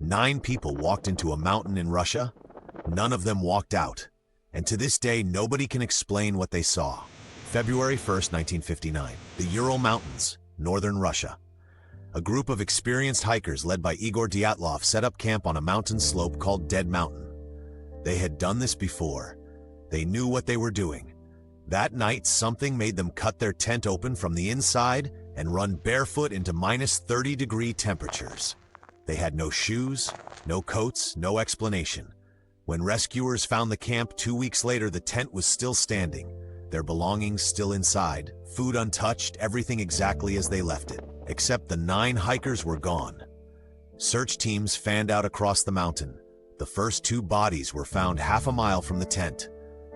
9 people walked into a mountain in Russia. None of them walked out. And to this day, nobody can explain what they saw. February 1st, 1959, the Ural Mountains, northern Russia. A group of experienced hikers led by Igor Dyatlov set up camp on a mountain slope called Dead Mountain. They had done this before. They knew what they were doing. That night, something made them cut their tent open from the inside and run barefoot into minus 30-degree temperatures. They had no shoes, no coats, no explanation. When rescuers found the camp 2 weeks later, the tent was still standing, their belongings still inside, food untouched, everything exactly as they left it. Except the 9 hikers were gone. Search teams fanned out across the mountain. The first 2 bodies were found half a mile from the tent.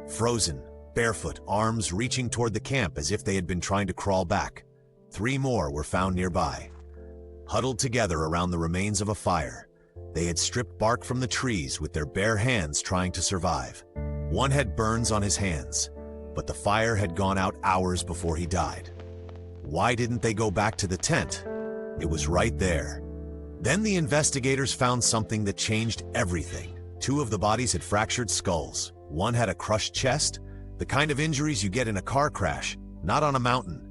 Frozen, barefoot, arms reaching toward the camp as if they had been trying to crawl back. 3 more were found nearby. Huddled together around the remains of a fire, they had stripped bark from the trees with their bare hands trying to survive. One had burns on his hands, but the fire had gone out hours before he died. Why didn't they go back to the tent? It was right there. Then the investigators found something that changed everything. 2 of the bodies had fractured skulls. One had a crushed chest, the kind of injuries you get in a car crash, not on a mountain.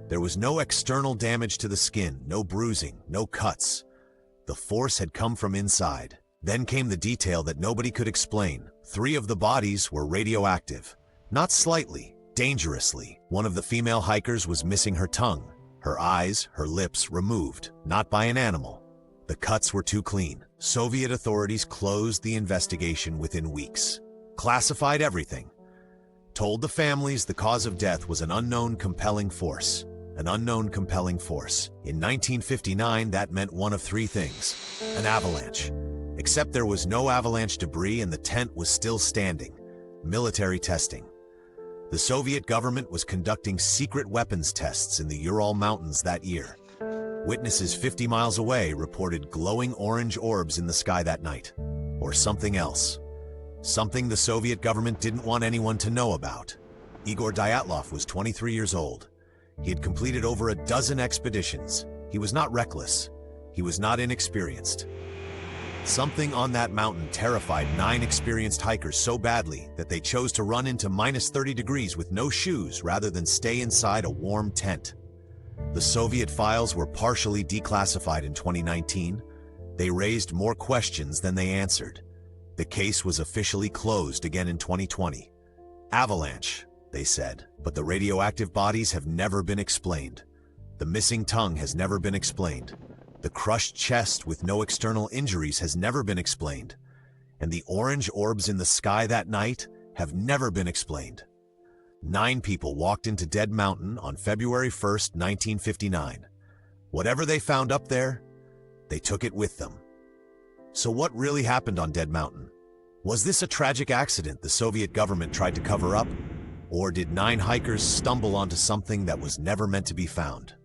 There was no external damage to the skin, no bruising, no cuts. The force had come from inside. Then came the detail that nobody could explain. 3 of the bodies were radioactive. Not slightly, dangerously. One of the female hikers was missing her tongue, her eyes, her lips removed, not by an animal. The cuts were too clean. Soviet authorities closed the investigation within weeks. Classified everything. Told the families the cause of death was an unknown compelling force. An unknown compelling force. In 1959, that meant one of 3 things. An avalanche. Except there was no avalanche debris and the tent was still standing. Military testing. The Soviet government was conducting secret weapons tests in the Ural Mountains that year. Witnesses 50 miles away reported glowing orange orbs in the sky that night. Or something else. Something the Soviet government didn't want anyone to know about. Igor Dyatlov was 23 years old. He had completed over a dozen expeditions. He was not reckless. He was not inexperienced. Something on that mountain terrified 9 experienced hikers so badly that they chose to run into minus 30 degrees with no shoes rather than stay inside a warm tent. The Soviet files were partially declassified in 2019. They raised more questions than they answered. The case was officially closed again in 2020. Avalanche, they said, but the radioactive bodies have never been explained. The missing tongue has never been explained. The crushed chest with no external injuries has never been explained. And the orange orbs in the sky that night have never been explained. 9 people walked into Dead Mountain on February 1st, 1959. Whatever they found up there, they took it with them. So what really happened on Dead Mountain? Was this a tragic accident the Soviet government tried to cover up? Or did 9 hikers stumble onto something that was never meant to be found?